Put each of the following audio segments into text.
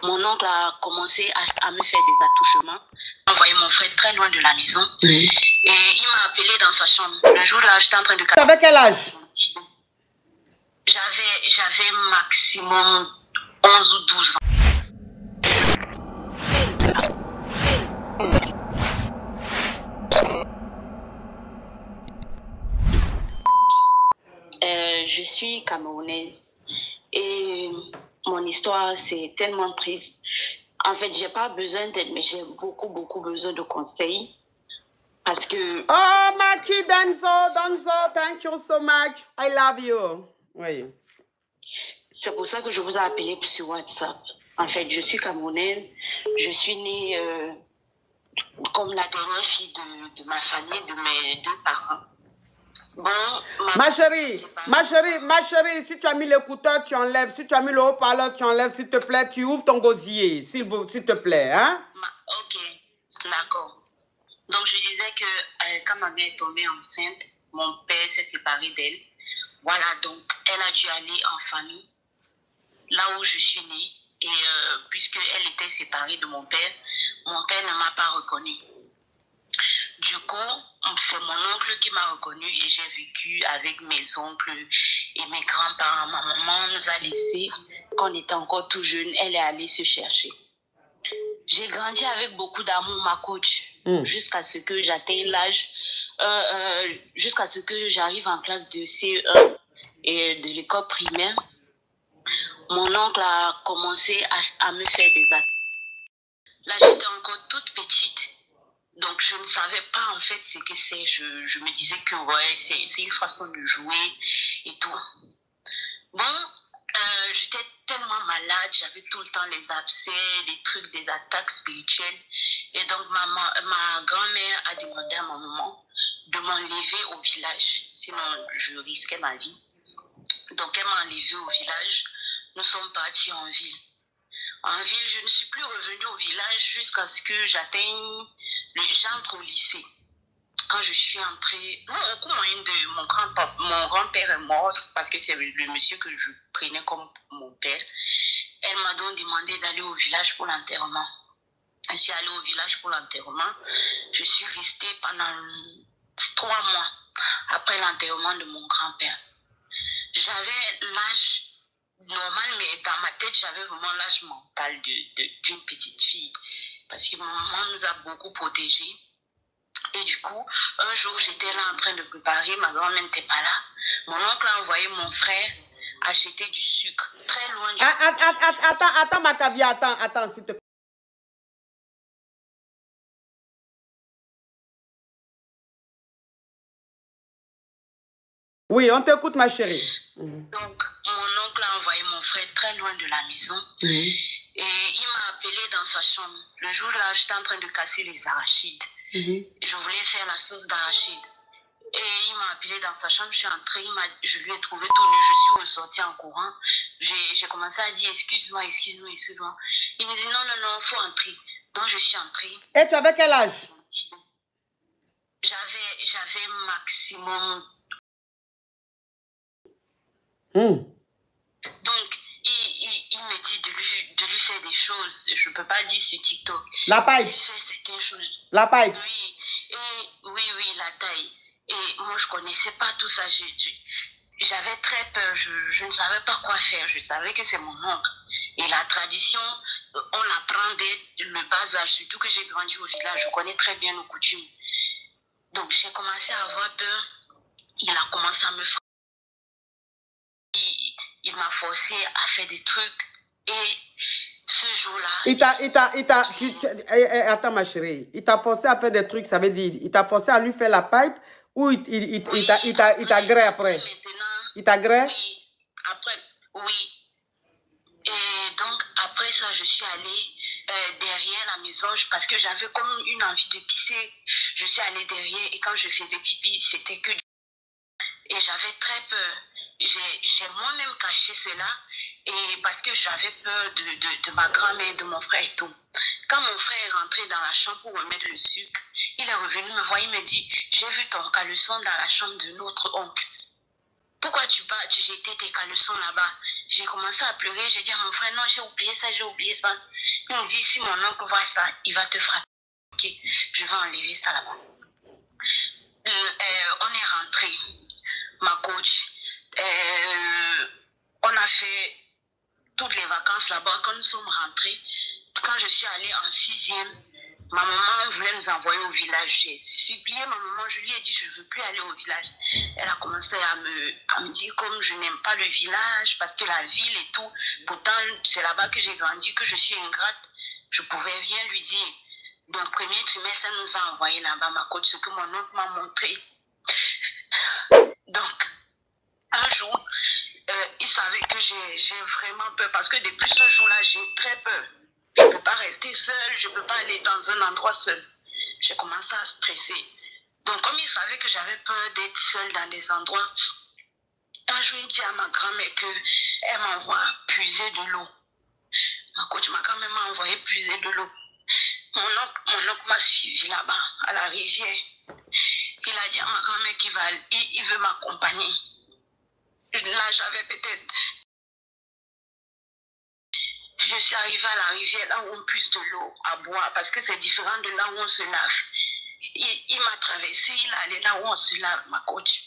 mon oncle a commencé à me faire des attouchements. J'ai envoyé mon frère très loin de la maison. Et il m'a appelé dans sa chambre. Le jour-là, j'étais en train de... Tu avais quel âge? J'avais maximum 11 ou 12 ans. Je suis camerounaise et mon histoire, c'est tellement triste. En fait, j'ai pas besoin d'aide, mais j'ai beaucoup besoin de conseils. Parce que... Oh, Maki Denzo, thank you so much. I love you. Oui. C'est pour ça que je vous ai appelé sur WhatsApp. En fait, je suis camerounaise. Je suis née comme la dernière fille de ma famille, de mes deux parents. Bon, ma chérie, si tu as mis l'écouteur, tu enlèves. Si tu as mis le haut-parleur, tu enlèves, s'il te plaît. Tu ouvres ton gosier, s'il te plaît. Hein? Ok, d'accord. Donc, je disais que quand ma mère est tombée enceinte, mon père s'est séparé d'elle. Voilà, donc, elle a dû aller en famille, là où je suis née. Et puisqu'elle était séparée de mon père ne m'a pas reconnue. Du coup, c'est mon oncle qui m'a reconnue et j'ai vécu avec mes oncles et mes grands-parents. Ma maman nous a laissés quand on était encore tout jeune. Elle est allée se chercher. J'ai grandi avec beaucoup d'amour, ma coach, jusqu'à ce que j'atteigne l'âge, jusqu'à ce que j'arrive en classe de CE1 et de l'école primaire. Mon oncle a commencé à me faire des attaques. Là, j'étais encore toute petite. Donc, je ne savais pas en fait ce que c'est. Je me disais que ouais, c'est une façon de jouer et tout. Bon, j'étais tellement malade, j'avais tout le temps les abcès, des trucs, des attaques spirituelles. Et donc, ma grand-mère a demandé à ma maman de m'enlever au village. Sinon, je risquais ma vie. Donc, elle m'a enlevée au village. Nous sommes partis en ville. En ville, je ne suis plus revenue au village jusqu'à ce que j'atteigne j'entre au lycée. Quand je suis entrée, au cours moyen de mon grand-père est mort parce que c'est le monsieur que je prenais comme mon père. Elle m'a donc demandé d'aller au village pour l'enterrement. Je suis allée au village pour l'enterrement. Je suis restée pendant 3 mois après l'enterrement de mon grand-père. J'avais l'âge normal, mais dans ma tête, j'avais vraiment l'âge mental d'une petite fille. Parce que maman nous a beaucoup protégés. Et du coup, un jour, j'étais là en train de préparer, ma grand-mère n'était pas là. Mon oncle a envoyé mon frère acheter du sucre, très loin du... Attends, Macavia, attends, s'il te plaît. Oui, on t'écoute, ma chérie. Donc, mon oncle a envoyé mon frère très loin de la maison. Et il m'a appelé dans sa chambre. Le jour-là, j'étais en train de casser les arachides. Je voulais faire la sauce d'arachide. Et il m'a appelé dans sa chambre, je suis entrée, je lui ai trouvé tout nu, je suis ressortie en courant. J'ai commencé à dire excuse-moi. Il me dit non, il faut entrer. Donc je suis entrée. Et tu avais quel âge? J'avais maximum. Donc il me dit de lui faire des choses. Je ne peux pas dire sur TikTok. La paille. De lui faire certaines choses. La paille. Oui, la taille. Et moi, je ne connaissais pas tout ça. J'avais très peur. Je ne savais pas quoi faire. Je savais que c'est mon oncle. Et la tradition, on l'apprend dès le bas âge. Surtout que j'ai grandi au village. Je connais très bien nos coutumes. Donc, j'ai commencé à avoir peur. Il a commencé à me frapper. Il m'a forcé à faire des trucs. Et ce jour-là... Attends, ma chérie. Il t'a forcé à faire des trucs, ça veut dire, il t'a forcé à lui faire la pipe ou il t'a gré après? Il t'a gré? Oui, après, oui. Et donc, après ça, je suis allée derrière la maison parce que j'avais comme une envie de pisser. Je suis allée derrière et quand je faisais pipi, c'était que... Et j'avais très peur. J'ai moi-même caché cela et parce que j'avais peur de ma grand-mère, de mon frère et tout. Quand mon frère est rentré dans la chambre pour remettre le sucre, il est revenu me voir, il me dit, j'ai vu ton caleçon dans la chambre de notre oncle. pourquoi tu pars, tu jetais tes caleçons là-bas? J'ai commencé à pleurer, j'ai dit à mon frère, non, j'ai oublié ça, j'ai oublié ça. Il me dit, si mon oncle voit ça, il va te frapper. Ok, je vais enlever ça là-bas. On est rentré, ma coach. On a fait toutes les vacances là-bas. Quand nous sommes rentrés, quand je suis allée en 6e, ma maman voulait nous envoyer au village. J'ai supplié ma maman, je lui ai dit, je ne veux plus aller au village. Elle a commencé à me dire comme je n'aime pas le village, parce que la ville et tout, pourtant c'est là-bas que j'ai grandi, que je suis ingrate, je ne pouvais rien lui dire. Donc, premier trimestre, elle nous a envoyé là-bas, ma coach, ce que mon oncle m'a montré. Donc, un jour, il savait que j'ai vraiment peur, parce que depuis ce jour-là, j'ai très peur. Je ne peux pas rester seule, je ne peux pas aller dans un endroit seul. J'ai commencé à stresser. Donc, comme il savait que j'avais peur d'être seule dans des endroits, un jour, il dit à ma grand-mère qu'elle m'envoie puiser de l'eau. Ma coach, ma grand-mère m'a envoyé puiser de l'eau. Mon oncle m'a suivi là-bas, à la rivière. Il a dit à ma grand-mère qu'il veut m'accompagner. Là, j'avais peut-être... Je suis arrivée à la rivière, là où on puise de l'eau à boire, parce que c'est différent de là où on se lave. Il m'a traversé, il est allé là où on se lave, ma coach.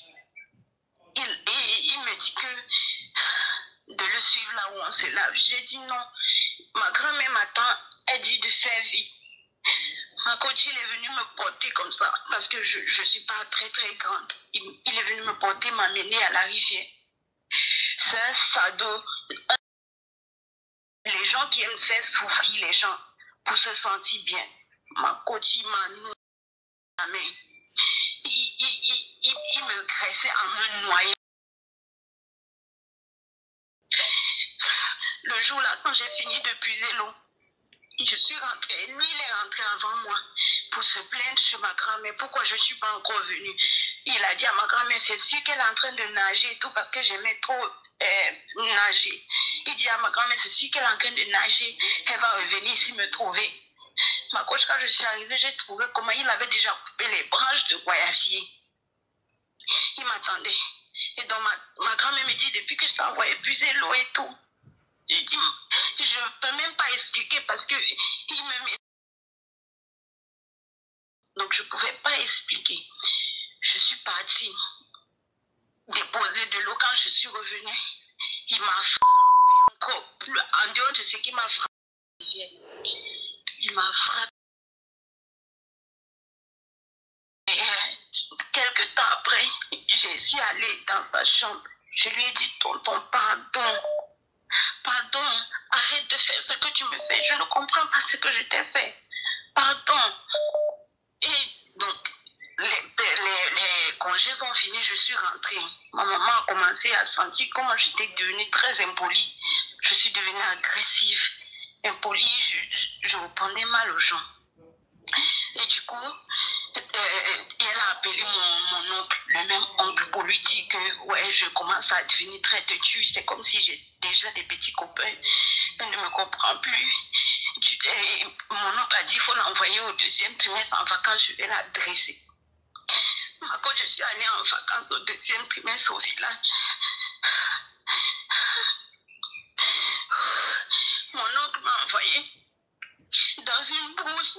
Il me dit que de le suivre là où on se lave. J'ai dit non. Ma grand-mère m'attend, elle dit de faire vite. Ma coach, il est venu me porter comme ça, parce que je ne suis pas très très grande. Il est venu me porter, m'amener à la rivière. C'est un sado. Les gens qui aiment faire souffrir les gens pour se sentir bien. Ma coach, il m'a mis la main. Il me graissait en me noyant. Le jour-là, quand j'ai fini de puiser l'eau, je suis rentrée. Lui, il est rentré avant moi pour se plaindre chez ma grand-mère. Pourquoi je ne suis pas encore venue? Il a dit à ma grand-mère, c'est sûr qu'elle est en train de nager et tout parce que j'aimais trop nager. Il dit à ma grand-mère, c'est sûr qu'elle est en train de nager. Elle va revenir ici me trouver. Ma coach, quand je suis arrivée, j'ai trouvé comment il avait déjà coupé les branches de guayavier. Il m'attendait. Et donc ma grand-mère me dit, depuis que je t'ai envoyé puiser l'eau et tout, je dis, je ne peux même pas expliquer parce que il me met. Donc je ne pouvais pas expliquer. Je suis partie déposer de l'eau. Quand je suis revenue, il m'a frappé encore plus. En dehors de ce qu'il m'a frappé, il m'a frappé. Et quelques temps après, je suis allée dans sa chambre. Je lui ai dit, tonton, pardon. Pardon, arrête de faire ce que tu me fais. Je ne comprends pas ce que je t'ai fait. Pardon. Et donc, les congés sont finis, je suis rentrée. Ma maman a commencé à sentir comment j'étais devenue très impolie. Je suis devenue agressive, impolie, je répondais mal aux gens. Et du coup, elle a appelé mon oncle, le même oncle, pour lui dire que ouais, je commence à devenir très têtue. C'est comme si j'ai déjà des petits copains. Elle ne me comprend plus. Et mon oncle a dit qu'il faut l'envoyer au 2e trimestre en vacances, je vais l'adresser. Quand je suis allée en vacances au 2e trimestre au village, mon oncle m'a envoyé dans une brousse.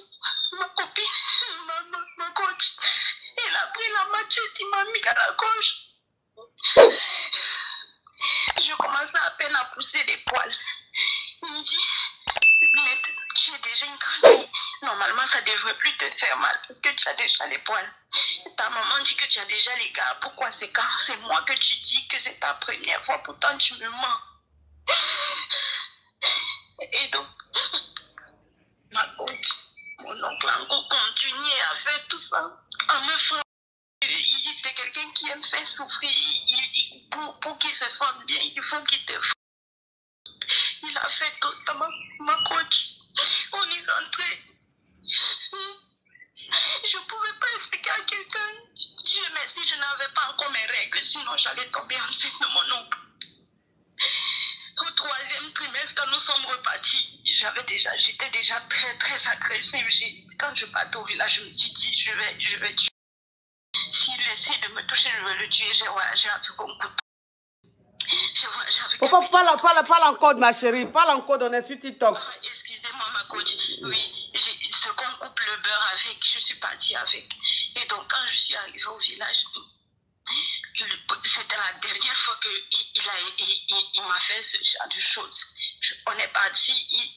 Ma copine, ma coach, elle a pris la machette, il m'a mis à la gauche. Je commençais à peine à pousser les poils. Il me dit, mais tu es déjà une grande fille. Normalement, ça ne devrait plus te faire mal parce que tu as déjà les poils. Ta maman dit que tu as déjà les gars. Pourquoi c'est quand c'est moi que tu dis que c'est ta première fois, pourtant tu me mens. Et donc, ma coach, mon oncle a encore continué à faire tout ça, en me frappant. C'est quelqu'un qui aime faire souffrir. Pour qu'il se sente bien, il faut qu'il te frappe. Il a fait tout ça, ma coach. On est rentré. Je ne pouvais pas expliquer à quelqu'un. Dieu merci, je n'avais pas encore mes règles, sinon j'allais tomber enceinte de mon oncle. Au 3e trimestre, quand nous sommes repartis, j'étais déjà très très agressive. Quand je partais au village, je me suis dit, je vais tuer. S'il essaie de me toucher, je vais le tuer. J'ai appris comme couteau. Faut pas parle en code, ma chérie. Parle en code, on est sur TikTok. Excusez-moi, ma coach. Oui, ce qu'on coupe le beurre avec, je suis partie avec. Et donc, quand je suis arrivée au village, c'était la dernière fois qu'il m'a fait ce genre de choses. On est parti,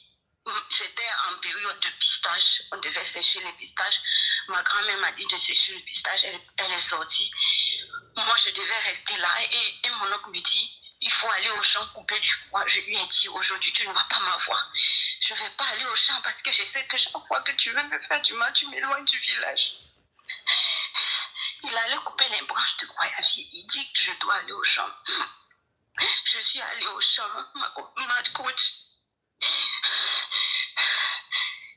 c'était en période de pistache. On devait sécher les pistaches. Ma grand-mère m'a dit de sécher le pistache. Elle est sortie. Moi, je devais rester là. Et mon oncle me dit, il faut aller au champ couper du bois. Je lui ai dit, aujourd'hui, tu ne vas pas m'avoir. Je ne vais pas aller au champ parce que je sais que chaque fois que tu veux me faire du mal, tu m'éloignes du village. Il allait couper les branches de goyavier. Il dit que je dois aller au champ. Je suis allée au champ, ma coach.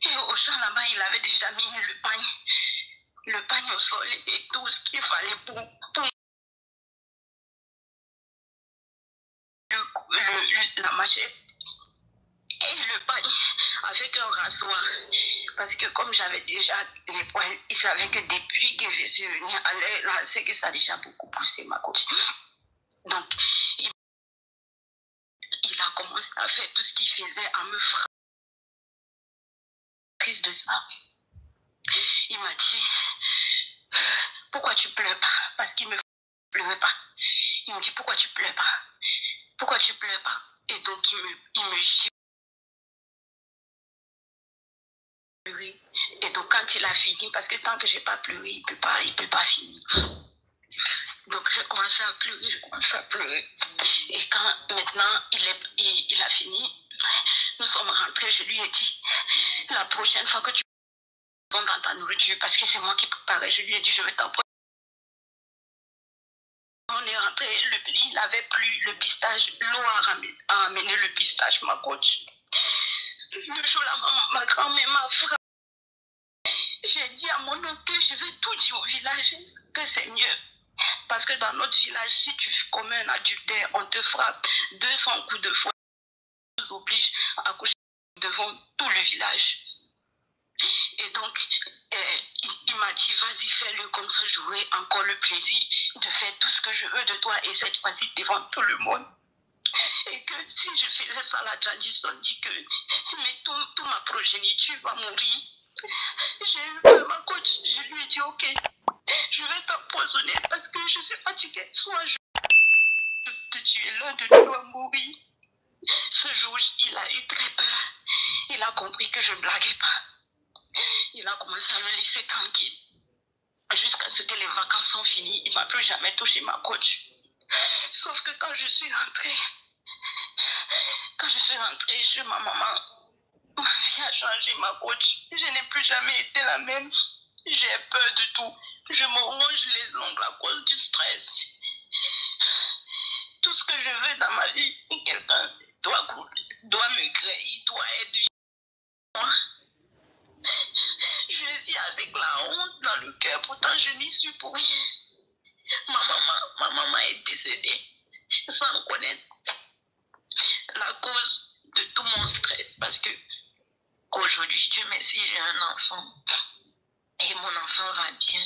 Et au champ là-bas, il avait déjà mis le pagne au sol et tout ce qu'il fallait pour la machette et le pagne avec un rasoir. Parce que comme j'avais déjà les poils, il savait que depuis que je suis venue à l'air, là, c'est que ça a déjà beaucoup poussé ma coach. Donc, il a commencé à faire tout ce qu'il faisait, à me frapper. Crise de ça. Il m'a dit, pourquoi tu pleures pas? Parce qu'il me pleurait pas. Il me dit, pourquoi tu pleures pas? Pourquoi tu pleures pas? Et donc, il me gifle. Et donc, quand il a fini, parce que tant que j'ai pas pleuré, il peut pas finir. Donc, j'ai commencé à pleurer, Et quand, maintenant, il a fini, nous sommes rentrés, je lui ai dit, la prochaine fois que tu dans ta nourriture, parce que c'est moi qui préparais, je lui ai dit, je vais t'emprunter. On est rentré, il avait plus le pistache, l'eau a amené le pistache, ma coach. Le jour-là, ma grand-mère m'a frappé. J'ai dit à mon oncle que je vais tout dire au village, que c'est mieux. Parce que dans notre village, si tu commets un adultère, on te frappe 200 coups de fouet. On nous oblige à coucher devant tout le village. Et donc, il m'a dit, vas-y, fais-le comme ça, j'aurai encore le plaisir de faire tout ce que je veux de toi, et cette fois-ci devant tout le monde. Et que si je faisais ça, la tradition dit que mais toute ma progéniture va mourir. J'ai eu peur, ma coach, je lui ai dit, ok, je vais t'empoisonner parce que je suis fatiguée. Soit je te tuer, l'un de nous doit mourir. Ce jour, il a eu très peur. Il a compris que je ne blaguais pas. Il a commencé à me laisser tranquille. Jusqu'à ce que les vacances sont finies, il ne m'a plus jamais touché, ma coach. Sauf que quand je suis rentrée chez ma maman, ma vie a changé, ma coach. Je n'ai plus jamais été la même. J'ai peur de tout. Je me ronge les ongles à cause du stress. Tout ce que je veux dans ma vie, si quelqu'un doit me griller, doit être moi. Je vis avec la honte dans le cœur, pourtant je n'y suis pour rien. Ma maman est décédée sans connaître la cause de tout mon stress, parce que aujourd'hui, Dieu merci, j'ai un enfant et mon enfant va bien.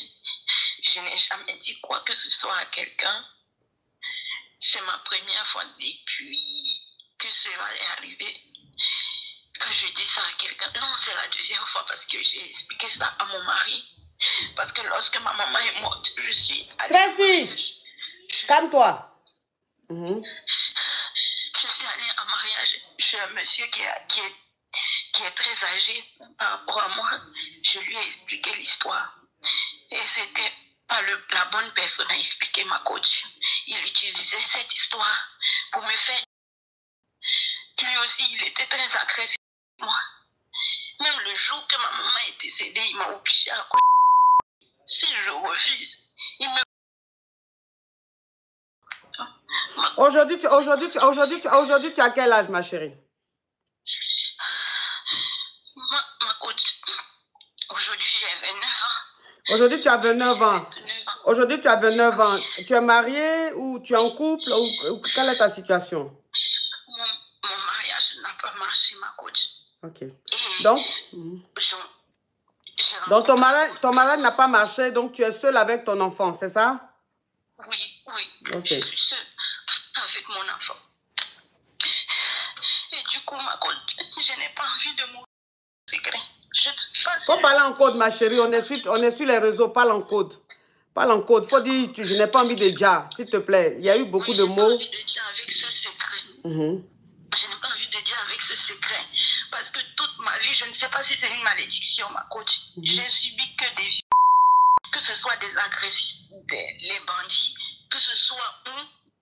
Je n'ai jamais dit quoi que ce soit à quelqu'un. C'est ma première fois depuis que cela est arrivé que je dis ça à quelqu'un. Non, c'est la deuxième fois parce que j'ai expliqué ça à mon mari. Parce que lorsque ma maman est morte, je suis allée Tracy, calme-toi. Je suis allée en mariage. Je suis un monsieur qui est très âgé par rapport à moi. Je lui ai expliqué l'histoire. Et c'était pas la bonne personne à expliquer, ma coach. Il utilisait cette histoire pour me faire... Lui aussi, il était très agressif avec moi. Même le jour que ma maman est décédée, il m'a obligé à coucher. Si je refuse, il me... Aujourd'hui, tu as quel âge, ma chérie? Ma coach, aujourd'hui, j'ai 29 ans. Aujourd'hui, tu as 29 ans. Aujourd'hui, tu as 29 ans. Tu es mariée ou tu es en couple ou quelle est ta situation? Mon mariage n'a pas marché, ma coach. Ok. Donc ton mariage n'a pas marché, donc tu es seule avec ton enfant, c'est ça? Oui. Ok. Je suis seule avec avec mon enfant. Et du coup, ma code, je n'ai pas envie de mourir secret. Faut parler en code, ma chérie. On est sur les réseaux. Parle en code. Parle en code. Faut dire, je n'ai pas envie de dire, s'il te plaît. Il y a eu beaucoup de mots. Je n'ai pas envie de dire avec ce secret. Je n'ai pas envie de dire avec ce secret. Parce que toute ma vie, je ne sais pas si c'est une malédiction, ma coach. J'ai subi que des vies. Que ce soit des agressifs, les bandits, que ce soit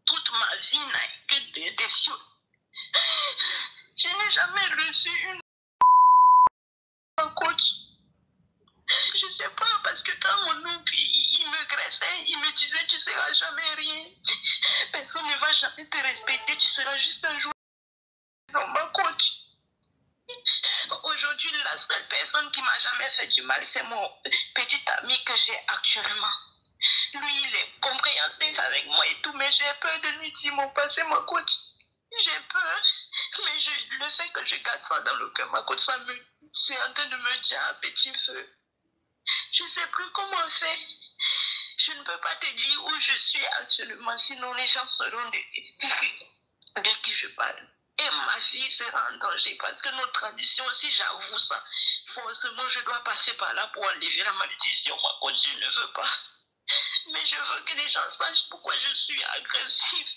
toute ma vie n'a que des viols. Je n'ai jamais reçu une coach. Je sais pas, parce que quand mon oncle, il me graissait, il me disait, tu seras jamais rien. Personne ne va jamais te respecter, tu seras juste un joueur. Ma coach. Aujourd'hui, la seule personne qui m'a jamais fait du mal, c'est mon petit ami que j'ai actuellement. Lui, il est compréhensif avec moi et tout, mais j'ai peur de lui dire mon passé, ma coach. J'ai peur, mais le fait que je garde ça dans le cœur, ma coach, c'est en train de me dire un petit feu. Je ne sais plus comment faire. Je ne peux pas te dire où je suis actuellement, sinon les gens sauront de qui je parle. Et ma fille sera en danger parce que nos traditions, si j'avoue ça, forcément je dois passer par là pour enlever la malédiction. Moi, quand je ne veux pas. Mais je veux que les gens sachent pourquoi je suis agressive,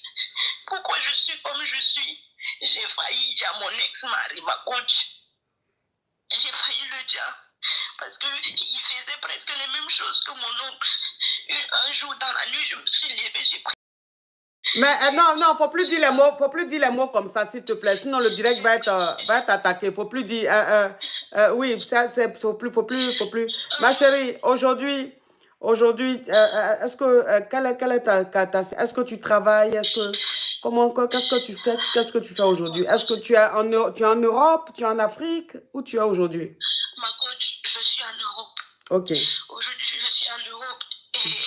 pourquoi je suis comme je suis. J'ai failli dire à mon ex-mari, ma coach. J'ai failli le dire. Parce qu'il faisait presque les mêmes choses que mon oncle. Un jour dans la nuit, je me suis levée, j'ai pris. Mais non, faut plus dire les mots comme ça, s'il te plaît. Sinon, le direct va être attaqué. Faut plus dire, oui, faut plus. Ma chérie, aujourd'hui, est-ce que, est-ce que tu travailles? Qu'est-ce que tu fais aujourd'hui? Est-ce que tu es en Europe, tu es en Afrique? Où tu es aujourd'hui? Ma coach, je suis en Europe. Ok. Aujourd'hui, je suis en Europe et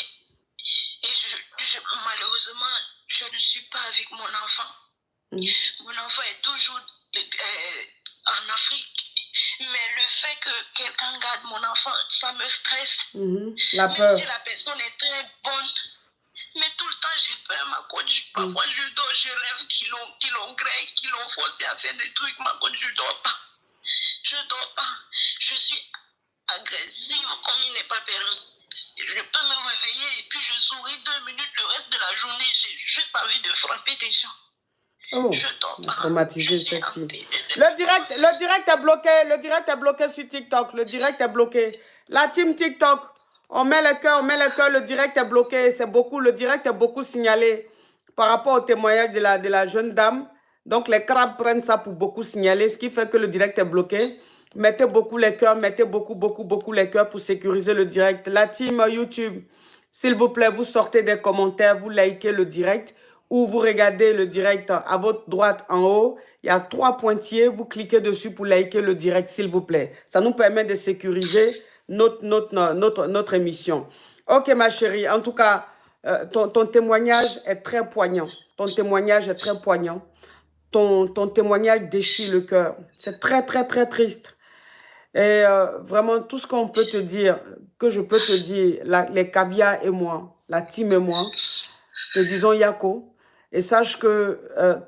malheureusement, je ne suis pas avec mon enfant. Mon enfant est toujours en Afrique. Mais le fait que quelqu'un garde mon enfant, ça me stresse. La peur. Même si la personne est très bonne. Mais tout le temps, j'ai peur, ma coach. Parfois, je dors, je rêve qu'ils l'ont forcé à faire des trucs. Ma coach, je dors pas. Je dors pas. Je suis agressive comme il n'est pas permis. Je peux me réveiller et puis je souris 2 minutes le reste de la journée. J'ai juste envie de frapper des gens. Oh, je dors pas. Traumatisé cette fille. Le direct est bloqué. Le direct est bloqué sur TikTok. Le direct est bloqué. La team TikTok, on met le cœur, le direct est bloqué. C'est beaucoup, le direct est beaucoup signalé par rapport au témoignage de la jeune dame. Donc les crabes prennent ça pour beaucoup signaler, ce qui fait que le direct est bloqué. Mettez beaucoup les cœurs, mettez beaucoup les cœurs pour sécuriser le direct. La team YouTube, s'il vous plaît, vous sortez des commentaires, vous likez le direct ou vous regardez le direct à votre droite en haut. Il y a 3 pointillés, vous cliquez dessus pour liker le direct, s'il vous plaît. Ça nous permet de sécuriser notre émission. Ok, ma chérie, en tout cas, ton témoignage est très poignant. Ton témoignage est très poignant. Ton témoignage déchire le cœur. C'est très, très, très triste. Et vraiment, tout ce qu'on peut te dire, que je peux te dire, les caviars et moi, la team et moi, te disons Yako. Et sache que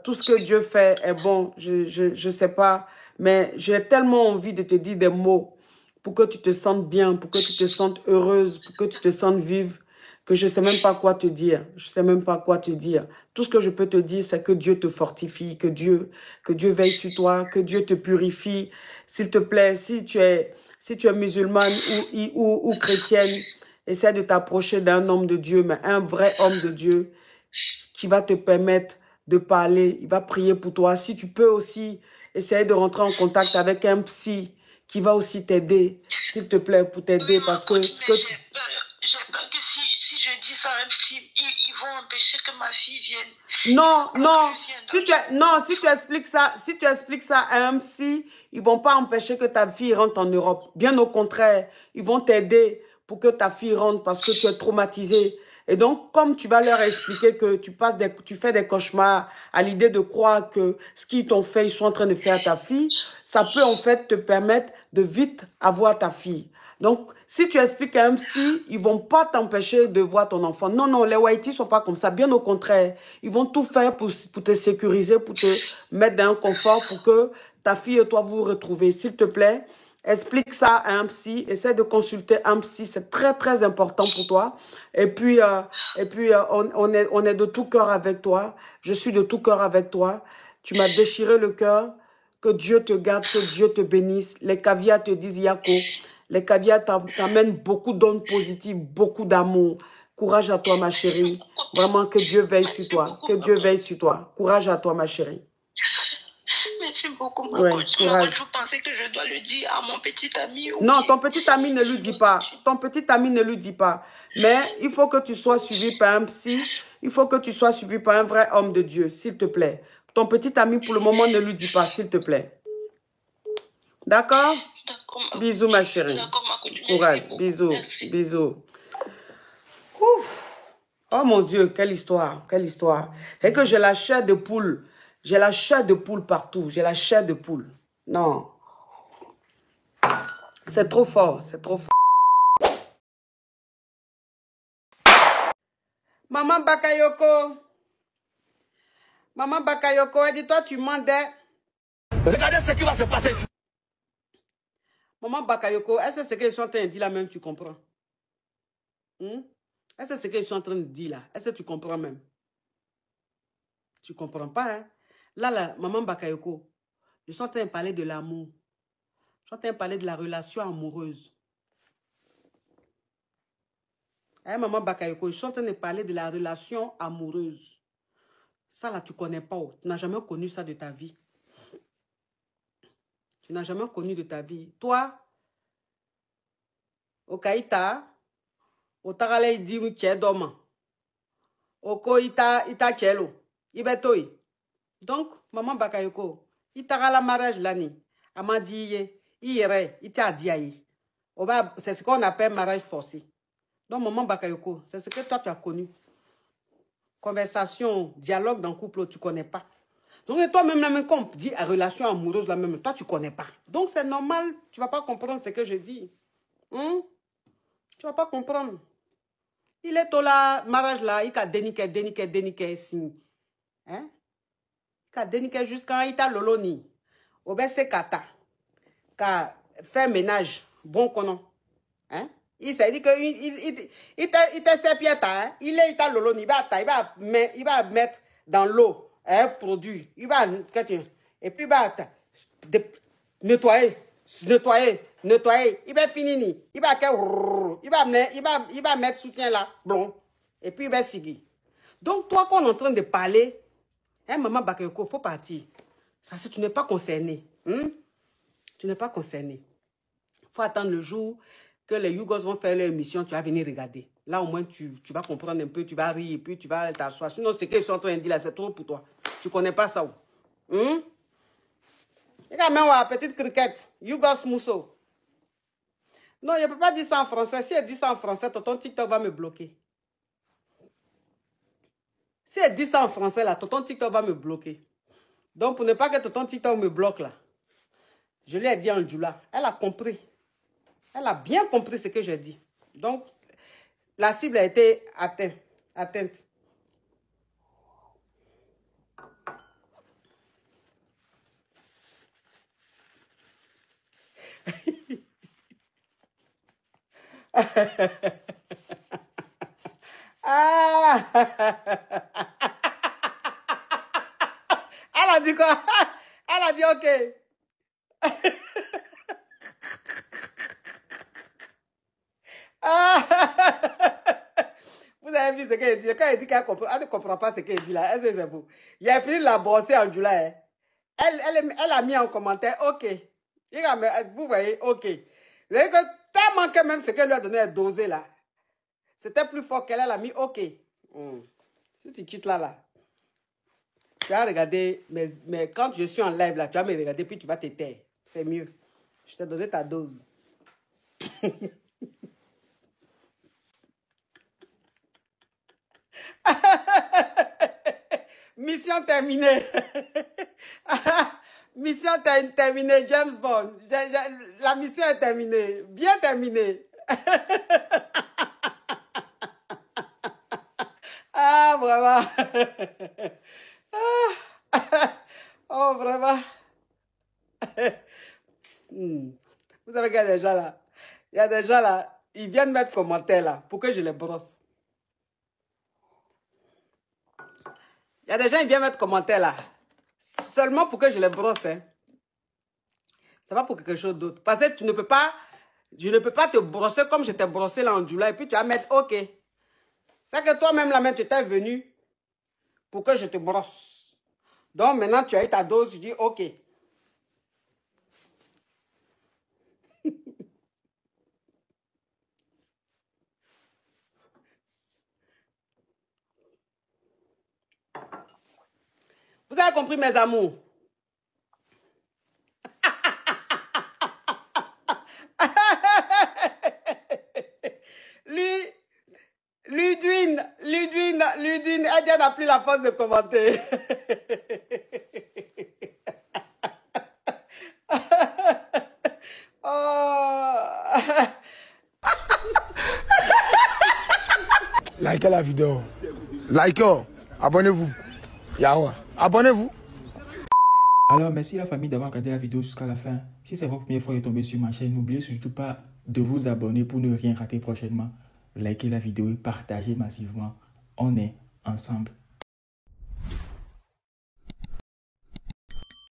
tout ce que Dieu fait est bon. Je sais pas, mais j'ai tellement envie de te dire des mots pour que tu te sentes bien, pour que tu te sentes heureuse, pour que tu te sentes vive, que je ne sais même pas quoi te dire. Je ne sais même pas quoi te dire. Tout ce que je peux te dire, c'est que Dieu te fortifie, que Dieu veille sur toi, que Dieu te purifie. S'il te plaît, si tu es musulmane ou chrétienne, essaie de t'approcher d'un homme de Dieu, mais un vrai homme de Dieu qui va te permettre de parler. Il va prier pour toi. Si tu peux aussi essayer de rentrer en contact avec un psy qui va aussi t'aider, s'il te plaît, pour t'aider, parce que... J'ai peur que si je dis ça, même si ils vont empêcher que ma fille vienne. Non, si tu expliques ça à un psy, ils ne vont pas empêcher que ta fille rentre en Europe. Bien au contraire, ils vont t'aider pour que ta fille rentre parce que tu es traumatisée. Et donc, comme tu vas leur expliquer que tu fais des cauchemars à l'idée de croire que ce qu'ils t'ont fait, ils sont en train de faire à ta fille, ça peut en fait te permettre de vite avoir ta fille. Donc, si tu expliques à un psy, ils ne vont pas t'empêcher de voir ton enfant. Non, non, les Whiteys ne sont pas comme ça. Bien au contraire, ils vont tout faire pour te sécuriser, pour te mettre dans un confort, pour que ta fille et toi vous retrouvez. S'il te plaît, explique ça à un psy. Essaie de consulter un psy. C'est très, très important pour toi. Et puis, on est de tout cœur avec toi. Je suis de tout cœur avec toi. Tu m'as déchiré le cœur. Que Dieu te garde, que Dieu te bénisse. Les caviars te disent Yako. Les caviars t'amènent beaucoup d'ondes positives, beaucoup d'amour. Courage à toi, ma chérie. Vraiment, que Dieu veille sur toi. Que Dieu veille sur toi. Courage à toi, ma chérie. Merci beaucoup, ma Ouais, coach. courage. Ma coach, vous pensez que je dois le dire à mon petit ami ou Non, bien? ton petit ami ne lui dit pas. Ton petit ami ne lui dit pas. Mais il faut que tu sois suivi par un psy. Il faut que tu sois suivi par un vrai homme de Dieu, s'il te plaît. Ton petit ami, pour le moment, ne lui dit pas, s'il te plaît. D'accord? Bisous, ma chérie. D'accord, ma coach. Courage. Merci Bisous. Merci. Bisous. Ouf. Oh mon Dieu, quelle histoire. Quelle histoire. Et que j'ai la chair de poule. J'ai la chair de poule partout. J'ai la chair de poule. Non. C'est trop fort. C'est trop fort. Maman Bakayoko. Maman Bakayoko, elle dit, toi, tu demandais. Regardez ce qui va se passer ici. Maman Bakayoko, est-ce que ce qu'ils sont en train de dire là même, tu comprends? Est-ce que ce qu'ils sont en train de dire là, est-ce que tu comprends même? Tu comprends pas, hein? Là, maman Bakayoko, je suis en train de parler de l'amour. Je suis en train de parler de la relation amoureuse. Hein, maman Bakayoko, je suis en train de parler de la relation amoureuse. Ça là, tu connais pas. Tu n'as jamais connu ça de ta vie. Tu n'as jamais connu de ta vie. Toi, au Kaïta, au Tarale, il dit oui, tu es dormant. Au Koïta, il t'a tchelo. Il va toi. Donc, maman Bakayoko, il t'a la mariage l'année. Elle m'a dit, il irait, il t'a dit. C'est ce qu'on appelle mariage forcé. Donc, maman Bakayoko, c'est ce que toi, tu as connu. Conversation, dialogue dans le couple, tu ne connais pas. Donc, toi-même, même quand on dit relation amoureuse, là même, toi, tu ne connais pas. Donc, c'est normal, tu ne vas pas comprendre ce que je dis. Tu ne vas pas comprendre. Il est au là, mariage là, il a déniqué, signe. Hein? Il a déniqué jusqu'à il t'a loloni. Au c'est kata. Qu'a fait ménage, bon konon. Hein? Il s'est dit que il t'a ses pieds, hein? Il t'a loloni, il va mettre dans l'eau un produit. Il va, et puis il va nettoyer. Il va finir. Il va mettre soutien là, bon. Et puis il va seguir. Donc toi, quand on est en train de parler, hein, maman Bakayoko, il faut partir. Ça, tu n'es pas concerné. Tu n'es pas concerné. Il faut attendre le jour que les Yougos vont faire leur émission, tu vas venir regarder. Là, au moins, tu vas comprendre un peu, tu vas rire, et puis tu vas t'asseoir. Sinon, ce qu'ils sont en train de dire là, c'est trop pour toi. Tu ne connais pas ça. Regarde même la petite cricket, Yougos Mousso. Non, je ne peux pas dire ça en français. Si elle dit ça en français, ton TikTok va me bloquer. Si elle dit ça en français, là, ton TikTok va me bloquer. Donc, pour ne pas que ton TikTok me bloque, là, je lui ai dit en Djoula. Elle a compris. Elle a bien compris ce que j'ai dit. Donc, la cible a été atteinte. Ah! Elle a dit quoi? Elle a dit OK. Vous avez vu ce qu'elle dit? Quand elle dit qu'elle ne comprend pas ce qu'elle dit là, c'est vous. Il a fini de la brosser en July. Hein. Elle a mis en commentaire OK. Vous voyez, OK. Vous voyez que tellement que même ce qu'elle lui a donné à doser là, c'était plus fort qu'elle a mis OK. Si tu quittes là, tu vas regarder, mais quand je suis en live là, tu vas me regarder puis tu vas te taire. C'est mieux. Je t'ai donné ta dose. Mission terminée. Mission terminée, James Bond. La mission est terminée. Bien terminée. Ah, vraiment. Oh, vraiment. Vous savez qu'il y a des gens là. Il y a des gens là. Ils viennent mettre commentaires là pour que je les brosse. Il y a des gens qui viennent mettre commentaires là. Seulement pour que je les brosse. Hein. C'est pas pour quelque chose d'autre. Parce que tu ne peux pas. Je ne peux pas te brosser comme je t'ai brossé là en juillet. Et puis tu vas mettre OK. C'est que toi-même la main, tu t'es venu pour que je te brosse. Donc maintenant tu as eu ta dose. Je dis OK. Vous avez compris, mes amours? Ludwine, elle n'a plus la force de commenter. Oh. Likez la vidéo. Likez. Abonnez-vous. Yawa. Abonnez-vous. Alors, merci la famille d'avoir regardé la vidéo jusqu'à la fin. Si c'est votre première fois de tomber sur ma chaîne, n'oubliez surtout pas de vous abonner pour ne rien rater prochainement. Likez la vidéo et partagez massivement. On est ensemble.